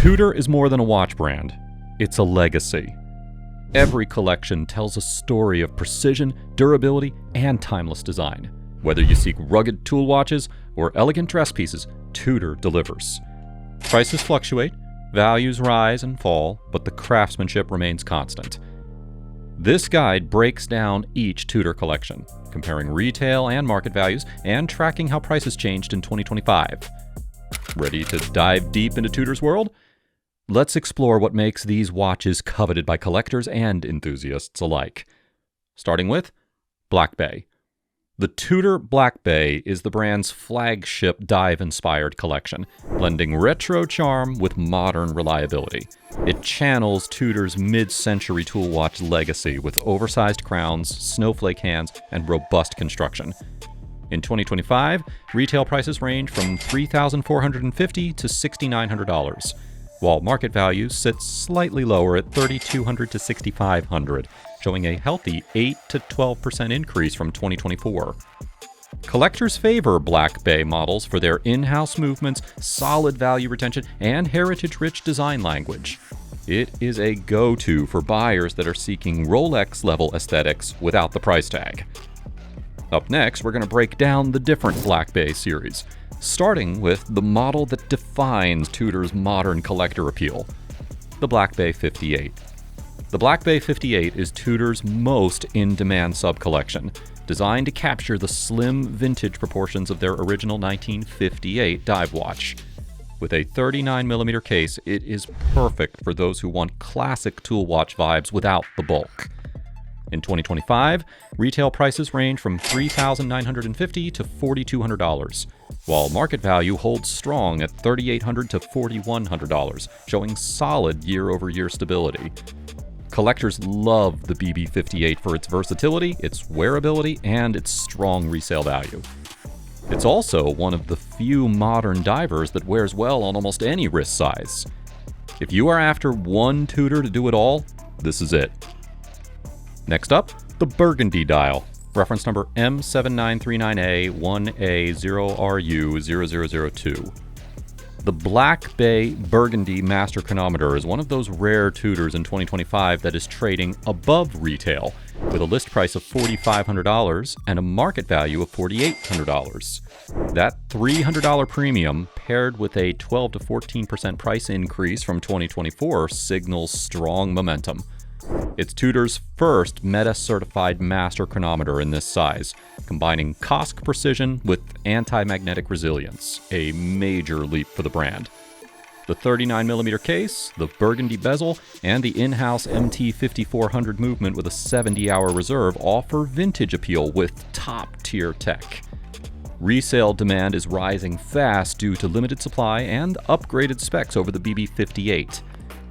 Tudor is more than a watch brand. It's a legacy. Every collection tells a story of precision, durability, and timeless design. Whether you seek rugged tool watches or elegant dress pieces, Tudor delivers. Prices fluctuate, values rise and fall, but the craftsmanship remains constant. This guide breaks down each Tudor collection, comparing retail and market values, and tracking how prices changed in 2025. Ready to dive deep into Tudor's world? Let's explore what makes these watches coveted by collectors and enthusiasts alike. Starting with Black Bay. The Tudor Black Bay is the brand's flagship dive-inspired collection, blending retro charm with modern reliability. It channels Tudor's mid-century tool watch legacy with oversized crowns, snowflake hands, and robust construction. In 2025, retail prices range from $3,450 to $6,900. While market value sits slightly lower at $3,200 to $6,500, showing a healthy 8 to 12% increase from 2024. Collectors favor Black Bay models for their in-house movements, solid value retention, and heritage-rich design language. It is a go-to for buyers that are seeking Rolex-level aesthetics without the price tag. Up next, we're going to break down the different Black Bay series, starting with the model that defines Tudor's modern collector appeal, the Black Bay 58. The Black Bay 58 is Tudor's most in-demand sub-collection, designed to capture the slim vintage proportions of their original 1958 dive watch. With a 39mm case, it is perfect for those who want classic tool watch vibes without the bulk. In 2025, retail prices range from $3,950 to $4,200, while market value holds strong at $3,800 to $4,100, showing solid year-over-year stability. Collectors love the BB58 for its versatility, its wearability, and its strong resale value. It's also one of the few modern divers that wears well on almost any wrist size. If you are after one Tudor to do it all, this is it. Next up, the Burgundy dial, reference number M7939A1A0RU0002. The Black Bay Burgundy Master Chronometer is one of those rare Tudors in 2025 that is trading above retail, with a list price of $4,500 and a market value of $4,800. That $300 premium, paired with a 12 to 14% price increase from 2024, signals strong momentum. It's Tudor's first META-certified master chronometer in this size, combining COSC precision with anti-magnetic resilience, a major leap for the brand. The 39mm case, the burgundy bezel, and the in-house MT5400 movement with a 70-hour reserve offer vintage appeal with top-tier tech. Resale demand is rising fast due to limited supply and upgraded specs over the BB58.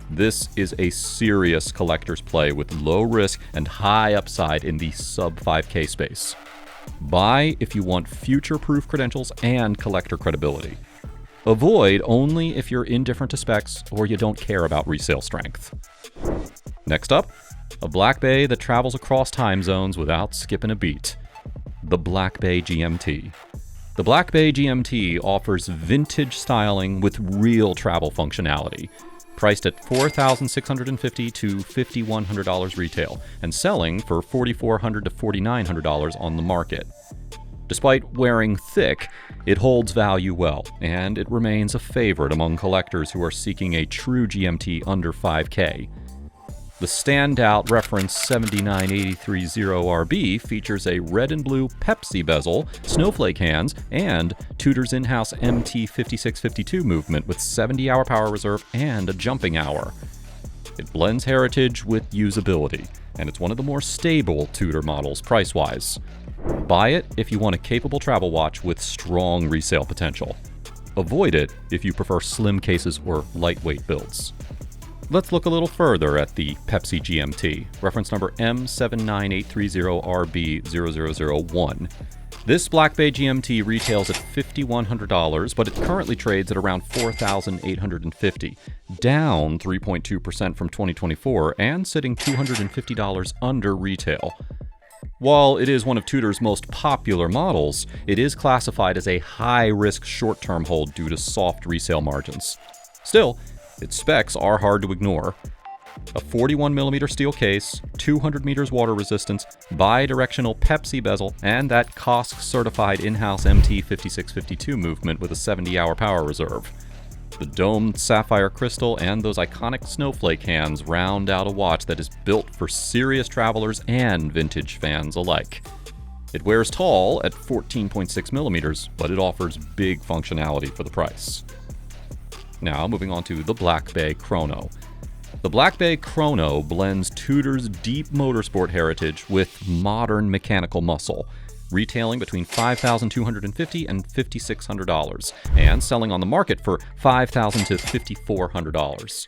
This is a serious collector's play with low risk and high upside in the sub-5K space. Buy if you want future-proof credentials and collector credibility. Avoid only if you're indifferent to specs or you don't care about resale strength. Next up, a Black Bay that travels across time zones without skipping a beat. The Black Bay GMT. The Black Bay GMT offers vintage styling with real travel functionality. Priced at $4,650 to $5,100 retail, and selling for $4,400 to $4,900 on the market. Despite wearing thick, it holds value well, and it remains a favorite among collectors who are seeking a true GMT under 5K. The standout reference 79830RB features a red and blue Pepsi bezel, snowflake hands, and Tudor's in-house MT5652 movement with 70-hour power reserve and a jumping hour. It blends heritage with usability, and it's one of the more stable Tudor models price-wise. Buy it if you want a capable travel watch with strong resale potential. Avoid it if you prefer slim cases or lightweight builds. Let's look a little further at the Pepsi GMT, reference number M79830RB0001. This Black Bay GMT retails at $5,100, but it currently trades at around $4,850, down 3.2% from 2024 and sitting $250 under retail. While it is one of Tudor's most popular models, it is classified as a high-risk short-term hold due to soft resale margins. Still, Its specs are hard to ignore. A 41mm steel case, 200 meters water resistance, bi-directional Pepsi bezel, and that COSC-certified in-house MT5652 movement with a 70-hour power reserve. The domed sapphire crystal and those iconic snowflake hands round out a watch that is built for serious travelers and vintage fans alike. It wears tall at 14.6 millimeters, but it offers big functionality for the price. Now, moving on to the Black Bay Chrono. The Black Bay Chrono blends Tudor's deep motorsport heritage with modern mechanical muscle, retailing between $5,250 and $5,600, and selling on the market for $5,000 to $5,400.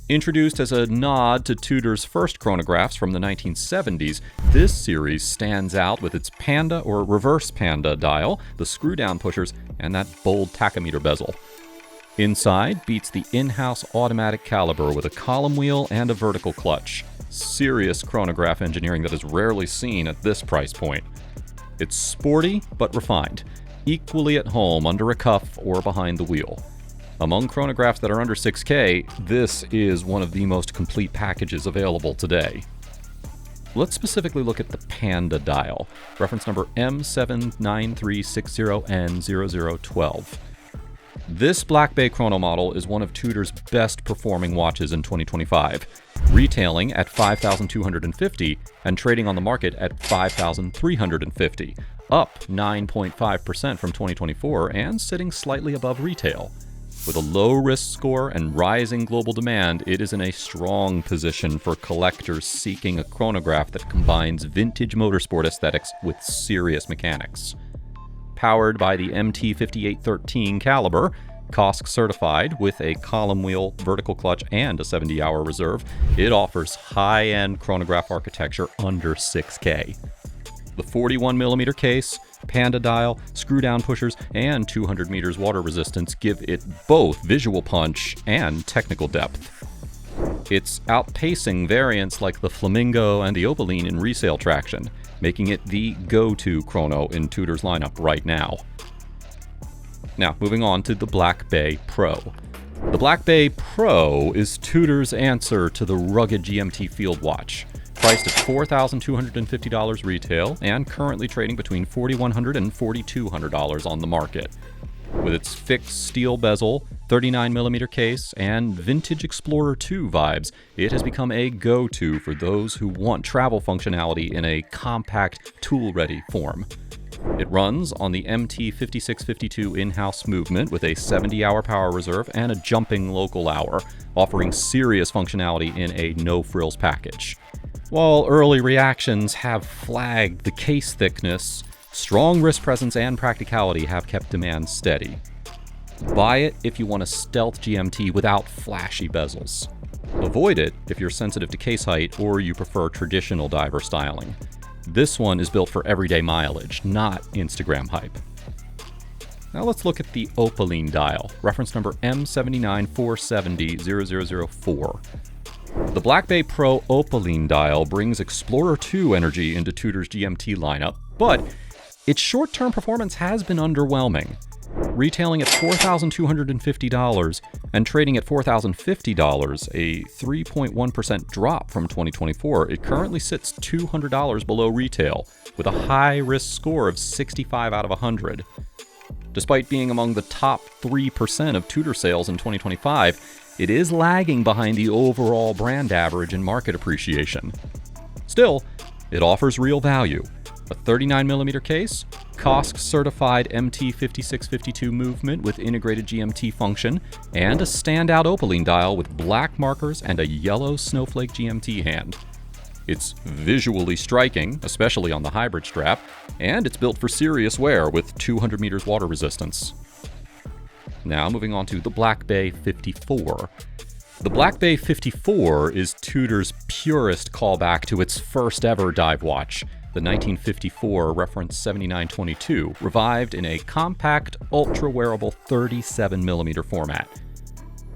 Introduced as a nod to Tudor's first chronographs from the 1970s, this series stands out with its Panda or reverse Panda dial, the screw-down pushers, and that bold tachometer bezel. Inside beats the in-house automatic caliber with a column wheel and a vertical clutch. Serious chronograph engineering that is rarely seen at this price point. It's sporty but refined, equally at home under a cuff or behind the wheel. Among chronographs that are under 6K, this is one of the most complete packages available today. Let's specifically look at the Panda dial, reference number M79360N0012. This Black Bay Chrono model is one of Tudor's best performing watches in 2025, retailing at $5,250 and trading on the market at $5,350, up 9.5% from 2024 and sitting slightly above retail. With a low risk score and rising global demand, it is in a strong position for collectors seeking a chronograph that combines vintage motorsport aesthetics with serious mechanics. Powered by the MT5813 caliber, COSC certified with a column wheel, vertical clutch, and a 70-hour reserve, it offers high-end chronograph architecture under 6K. The 41mm case, Panda dial, screw-down pushers, and 200 meters water resistance give it both visual punch and technical depth. It's outpacing variants like the Flamingo and the Opaline in resale traction, making it the go-to chrono in Tudor's lineup right now. Now, moving on to the Black Bay Pro. The Black Bay Pro is Tudor's answer to the rugged GMT field watch, priced at $4,250 retail and currently trading between $4,100 and $4,200 on the market. With its fixed steel bezel, 39mm case, and vintage Explorer 2 vibes, it has become a go-to for those who want travel functionality in a compact, tool-ready form. It runs on the MT5652 in-house movement with a 70-hour power reserve and a jumping local hour, offering serious functionality in a no-frills package. While early reactions have flagged the case thickness, strong wrist presence and practicality have kept demand steady. Buy it if you want a stealth GMT without flashy bezels. Avoid it if you're sensitive to case height or you prefer traditional diver styling. This one is built for everyday mileage, not Instagram hype. Now let's look at the Opaline dial, reference number M794700004. The Black Bay Pro Opaline dial brings Explorer 2 energy into Tudor's GMT lineup, but its short-term performance has been underwhelming. Retailing at $4,250 and trading at $4,050, a 3.1% drop from 2024, it currently sits $200 below retail, with a high-risk score of 65 out of 100. Despite being among the top 3% of Tudor sales in 2025, it is lagging behind the overall brand average in market appreciation. Still, it offers real value. A 39mm case, COSC-certified MT5652 movement with integrated GMT function, and a standout Opaline dial with black markers and a yellow snowflake GMT hand. It's visually striking, especially on the hybrid strap, and it's built for serious wear with 200 meters water resistance. Now moving on to the Black Bay 54. The Black Bay 54 is Tudor's purest callback to its first ever dive watch, the 1954 reference 7922, revived in a compact, ultra-wearable 37mm format.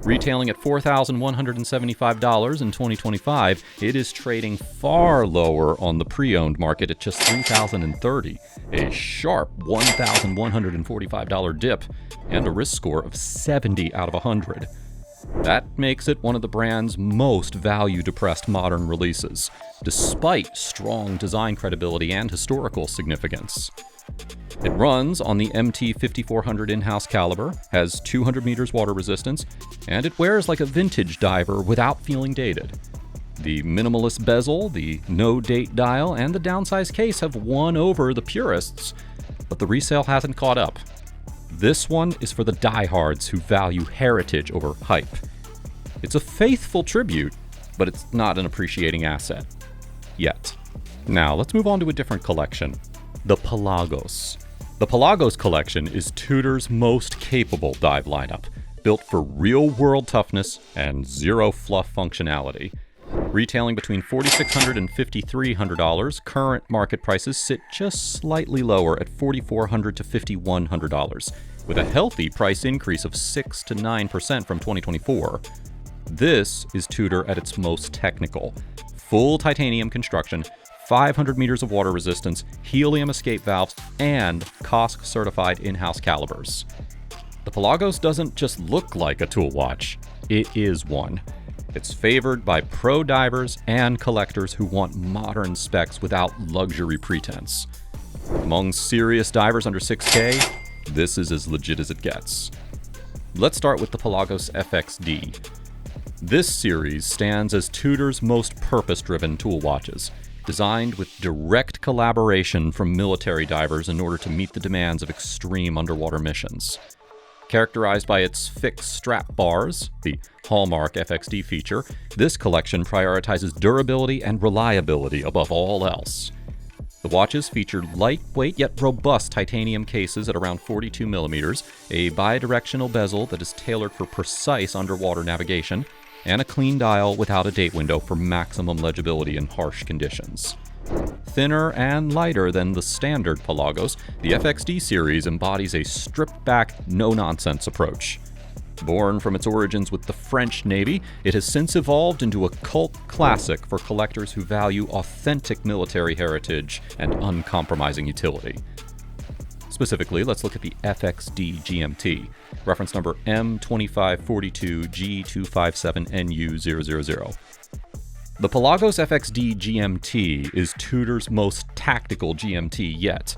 Retailing at $4,175 in 2025, it is trading far lower on the pre-owned market at just $3,030, a sharp $1,145 dip, and a risk score of 70 out of 100. That makes it one of the brand's most value-depressed modern releases, despite strong design credibility and historical significance. It runs on the MT5400 in-house caliber, has 200 meters water resistance, and it wears like a vintage diver without feeling dated. The minimalist bezel, the no-date dial, and the downsized case have won over the purists, but the resale hasn't caught up. This one is for the diehards who value heritage over hype. It's a faithful tribute, but it's not an appreciating asset. Yet. Now, let's move on to a different collection. The Pelagos. The Pelagos collection is Tudor's most capable dive lineup, built for real-world toughness and zero fluff functionality. Retailing between $4,600 and $5,300, current market prices sit just slightly lower at $4,400 to $5,100, with a healthy price increase of 6 to 9% from 2024. This is Tudor at its most technical. Full titanium construction, 500 meters of water resistance, helium escape valves, and COSC-certified in-house calibers. The Pelagos doesn't just look like a tool watch, it is one. It's favored by pro divers and collectors who want modern specs without luxury pretense. Among serious divers under 6K, this is as legit as it gets. Let's start with the Pelagos FXD. This series stands as Tudor's most purpose-driven tool watches, designed with direct collaboration from military divers in order to meet the demands of extreme underwater missions. Characterized by its fixed strap bars, the hallmark FXD feature, this collection prioritizes durability and reliability above all else. The watches feature lightweight yet robust titanium cases at around 42 millimeters, a bidirectional bezel that is tailored for precise underwater navigation, and a clean dial without a date window for maximum legibility in harsh conditions. Thinner and lighter than the standard Pelagos, the FXD series embodies a stripped-back, no-nonsense approach. Born from its origins with the French Navy, it has since evolved into a cult classic for collectors who value authentic military heritage and uncompromising utility. Specifically, let's look at the FXD GMT, reference number M2542G257NU000. The Pelagos FXD GMT is Tudor's most tactical GMT yet,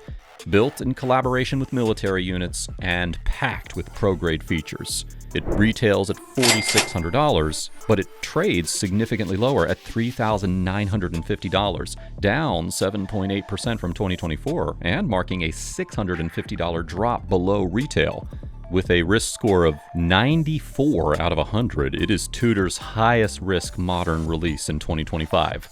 built in collaboration with military units and packed with pro-grade features. It retails at $4,600, but it trades significantly lower at $3,950, down 7.8% from 2024, and marking a $650 drop below retail. With a risk score of 94 out of 100, it is Tudor's highest risk modern release in 2025.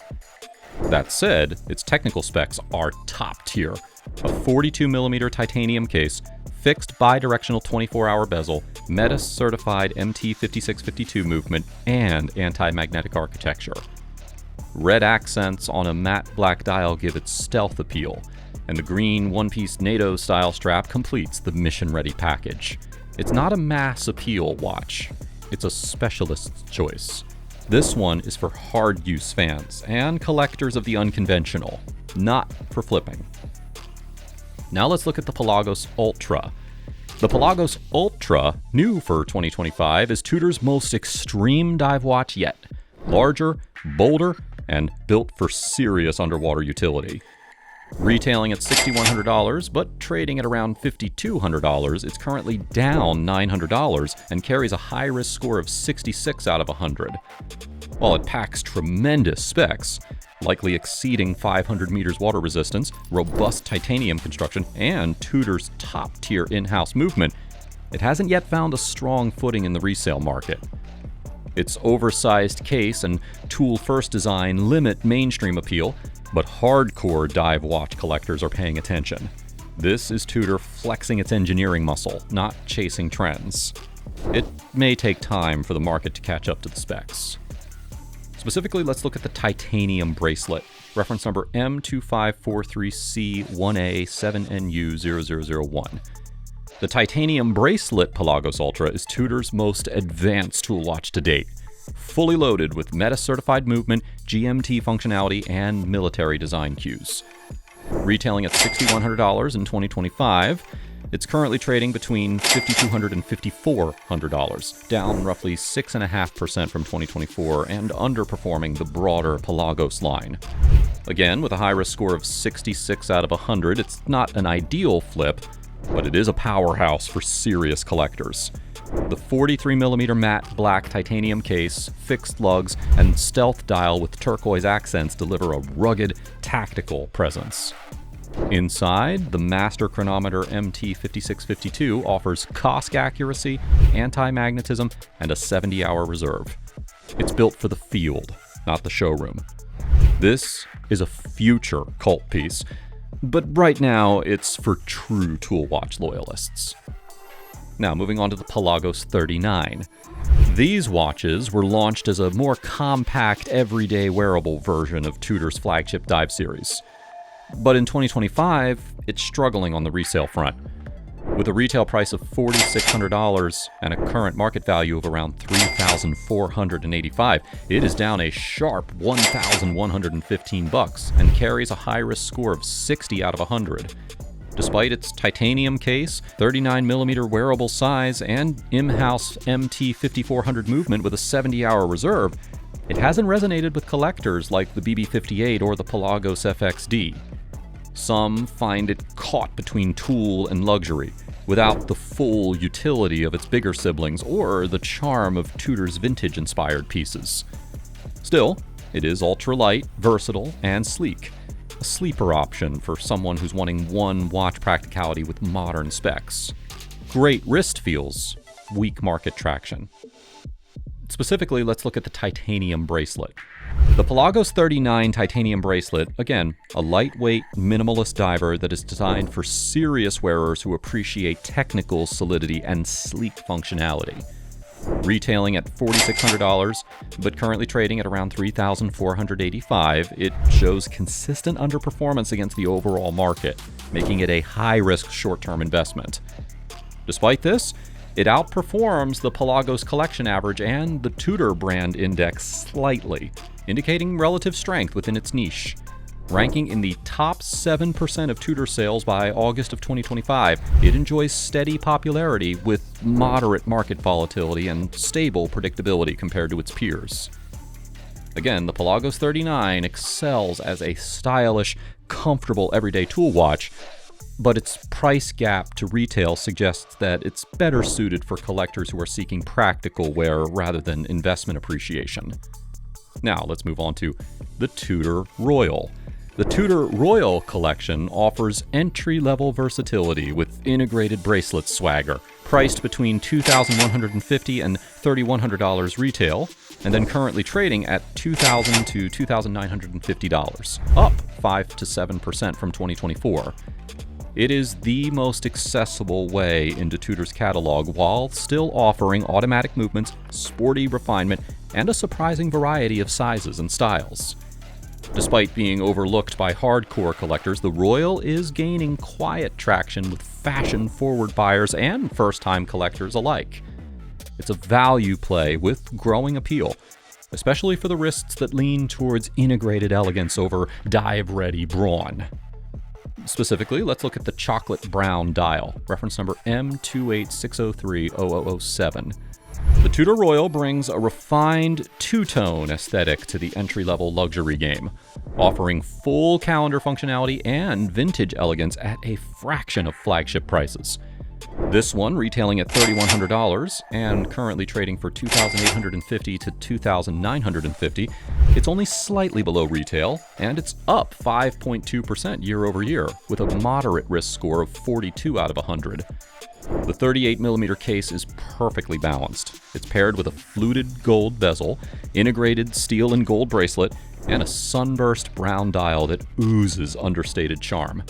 That said, its technical specs are top tier. A 42mm titanium case, fixed bidirectional 24-hour bezel, Metis certified MT5652 movement, and anti-magnetic architecture. Red accents on a matte black dial give it stealth appeal, and the green one-piece NATO-style strap completes the mission-ready package. It's not a mass appeal watch, it's a specialist's choice. This one is for hard-use fans and collectors of the unconventional, not for flipping. Now let's look at the Pelagos Ultra. The Pelagos Ultra, new for 2025, is Tudor's most extreme dive watch yet. Larger, bolder, and built for serious underwater utility. Retailing at $6,100, but trading at around $5,200, it's currently down $900 and carries a high-risk score of 66 out of 100. While it packs tremendous specs, likely exceeding 500 meters water resistance, robust titanium construction, and Tudor's top-tier in-house movement, it hasn't yet found a strong footing in the resale market. Its oversized case and tool-first design limit mainstream appeal, but hardcore dive watch collectors are paying attention. This is Tudor flexing its engineering muscle, not chasing trends. It may take time for the market to catch up to the specs. Specifically, let's look at the titanium bracelet, reference number M2543C1A7NU0001. The titanium bracelet Pelagos Ultra is Tudor's most advanced tool watch to date, fully loaded with Metis-certified movement, GMT functionality, and military design cues. Retailing at $6,100 in 2025, It's currently trading between $5,200 and $5,400, down roughly 6.5% from 2024 and underperforming the broader Pelagos line. Again, with a high-risk score of 66 out of 100, it's not an ideal flip, but it is a powerhouse for serious collectors. The 43mm matte black titanium case, fixed lugs, and stealth dial with turquoise accents deliver a rugged, tactical presence. Inside, the Master Chronometer MT5652 offers COSC accuracy, anti-magnetism, and a 70-hour reserve. It's built for the field, not the showroom. This is a future cult piece, but right now it's for true tool watch loyalists. Now, moving on to the Pelagos 39. These watches were launched as a more compact, everyday wearable version of Tudor's flagship dive series. But in 2025, it's struggling on the resale front. With a retail price of $4,600 and a current market value of around $3,485, it is down a sharp $1,115 and carries a high-risk score of 60 out of 100. Despite its titanium case, 39mm wearable size, and in-house MT5400 movement with a 70-hour reserve, it hasn't resonated with collectors like the BB58 or the Pelagos FXD. Some find it caught between tool and luxury, without the full utility of its bigger siblings or the charm of Tudor's vintage-inspired pieces. Still, it is ultralight, versatile, and sleek. A sleeper option for someone who's wanting one watch practicality with modern specs. Great wrist feels, weak market traction. Specifically, let's look at the titanium bracelet. The Pelagos 39 titanium bracelet, again, a lightweight, minimalist diver that is designed for serious wearers who appreciate technical solidity and sleek functionality. Retailing at $4,600, but currently trading at around $3,485, it shows consistent underperformance against the overall market, making it a high-risk short-term investment. Despite this, it outperforms the Pelagos collection average and the Tudor brand index slightly, indicating relative strength within its niche. Ranking in the top 7% of Tudor sales by August of 2025, it enjoys steady popularity with moderate market volatility and stable predictability compared to its peers. Again, the Pelagos 39 excels as a stylish, comfortable everyday tool watch, but its price gap to retail suggests that it's better suited for collectors who are seeking practical wear rather than investment appreciation. Now, let's move on to the Tudor Royal. The Tudor Royal collection offers entry-level versatility with integrated bracelet swagger, priced between $2,150 and $3,100 retail, and then currently trading at $2,000 to $2,950, up 5 to 7% from 2024. It is the most accessible way into Tudor's catalog while still offering automatic movements, sporty refinement, and a surprising variety of sizes and styles. Despite being overlooked by hardcore collectors, the Royal is gaining quiet traction with fashion-forward buyers and first-time collectors alike. It's a value play with growing appeal, especially for the wrists that lean towards integrated elegance over dive-ready brawn. Specifically, let's look at the chocolate brown dial, reference number M286030007. The Tudor Royal brings a refined two-tone aesthetic to the entry-level luxury game, offering full calendar functionality and vintage elegance at a fraction of flagship prices. This one retailing at $3,100 and currently trading for $2,850 to $2,950. It's only slightly below retail, and it's up 5.2% year over year, with a moderate risk score of 42 out of 100. The 38mm case is perfectly balanced. It's paired with a fluted gold bezel, integrated steel and gold bracelet, and a sunburst brown dial that oozes understated charm.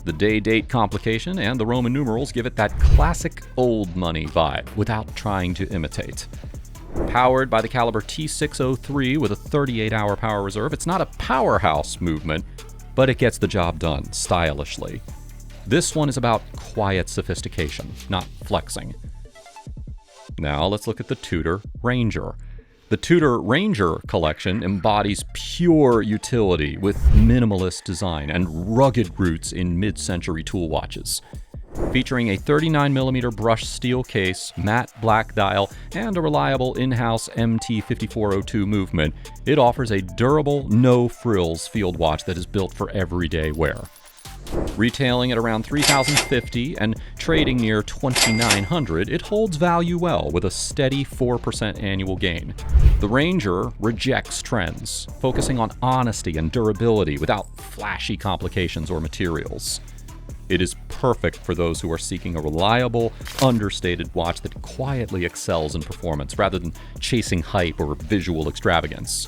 The day-date complication and the Roman numerals give it that classic old money vibe without trying to imitate. Powered by the caliber T603 with a 38-hour power reserve, it's not a powerhouse movement, but it gets the job done stylishly. This one is about quiet sophistication, not flexing. Now let's look at the Tudor Ranger. The Tudor Ranger collection embodies pure utility with minimalist design and rugged roots in mid-century tool watches. Featuring a 39mm brushed steel case, matte black dial, and a reliable in-house MT5402 movement, it offers a durable, no-frills field watch that is built for everyday wear. Retailing at around $3,050 and trading near $2,900, it holds value well with a steady 4% annual gain. The Ranger rejects trends, focusing on honesty and durability without flashy complications or materials. It is perfect for those who are seeking a reliable, understated watch that quietly excels in performance rather than chasing hype or visual extravagance.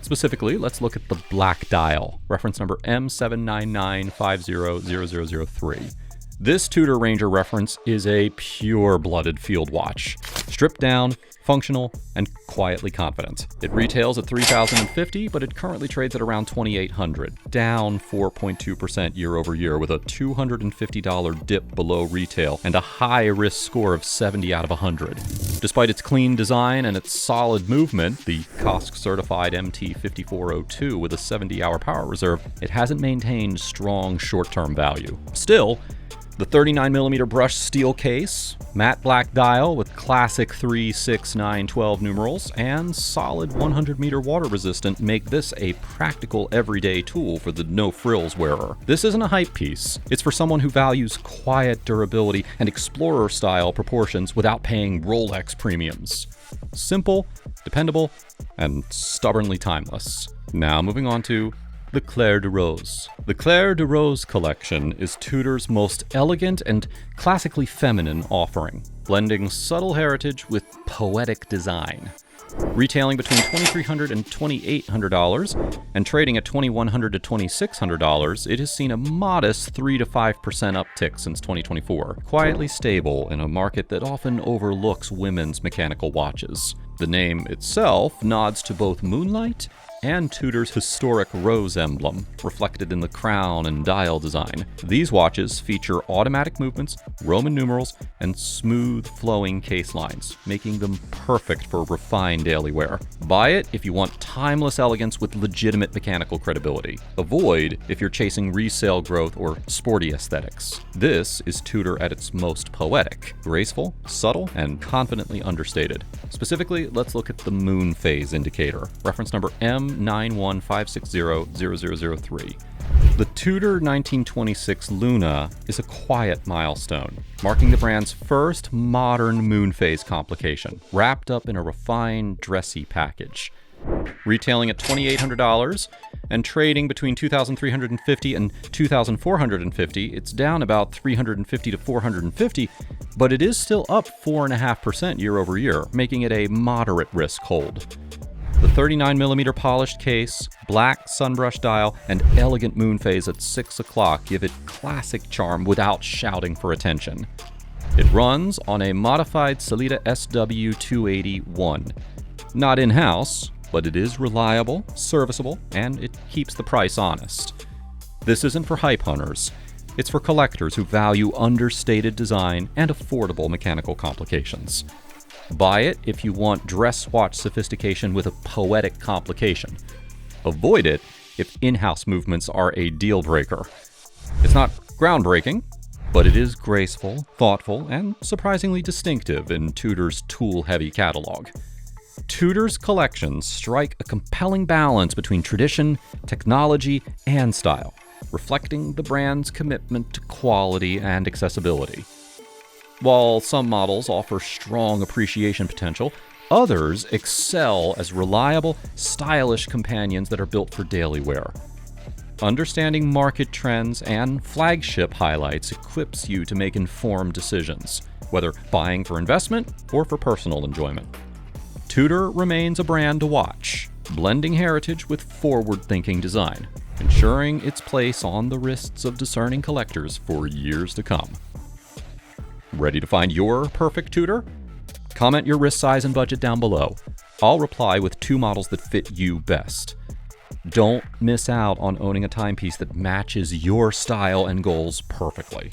Specifically, let's look at the Black Dial, reference number M799500003. This Tudor Ranger reference is a pure-blooded field watch, stripped down, functional, and quietly confident. It retails at $3,050, but it currently trades at around $2,800, down 4.2% year over year with a $250 dip below retail and a high-risk score of 70 out of 100. Despite its clean design and its solid movement, the COSC-certified MT5402 with a 70-hour power reserve, it hasn't maintained strong short-term value. Still, the 39mm brushed steel case, matte black dial with classic 3, 6, 9, 12 numerals, and solid 100-meter water resistant make this a practical everyday tool for the no-frills wearer. This isn't a hype piece. It's for someone who values quiet durability and explorer-style proportions without paying Rolex premiums. Simple, dependable, and stubbornly timeless. Now moving on to the Clair de Rose. The Clair de Rose collection is Tudor's most elegant and classically feminine offering, blending subtle heritage with poetic design. Retailing between $2,300 and $2,800 and trading at $2,100 to $2,600, it has seen a modest 3 to 5% uptick since 2024, quietly stable in a market that often overlooks women's mechanical watches. The name itself nods to both moonlight and Tudor's historic rose emblem, reflected in the crown and dial design. These watches feature automatic movements, Roman numerals, and smooth flowing case lines, making them perfect for refined daily wear. Buy it if you want timeless elegance with legitimate mechanical credibility. Avoid if you're chasing resale growth or sporty aesthetics. This is Tudor at its most poetic, graceful, subtle, and confidently understated. Specifically, let's look at the moon phase indicator, reference number M915600003. The Tudor 1926 Luna is a quiet milestone, marking the brand's first modern moon phase complication, wrapped up in a refined, dressy package. Retailing at $2,800 and trading between $2,350 and $2,450, it's down about $350 to $450, but it is still up 4.5% year over year, making it a moderate risk hold. The 39mm polished case, black sunbrush dial, and elegant moon phase at 6 o'clock give it classic charm without shouting for attention. It runs on a modified Sellita SW281. Not in-house, but it is reliable, serviceable, and it keeps the price honest. This isn't for hype hunters. It's for collectors who value understated design and affordable mechanical complications. Buy it if you want dress watch sophistication with a poetic complication. Avoid it if in-house movements are a deal breaker. It's not groundbreaking, but it is graceful, thoughtful, and surprisingly distinctive in Tudor's tool-heavy catalog. Tudor's collections strike a compelling balance between tradition, technology, and style, reflecting the brand's commitment to quality and accessibility. While some models offer strong appreciation potential, others excel as reliable, stylish companions that are built for daily wear. Understanding market trends and flagship highlights equips you to make informed decisions, whether buying for investment or for personal enjoyment. Tudor remains a brand to watch, blending heritage with forward-thinking design, ensuring its place on the wrists of discerning collectors for years to come. Ready to find your perfect Tudor? Comment your wrist size and budget down below. I'll reply with 2 models that fit you best. Don't miss out on owning a timepiece that matches your style and goals perfectly.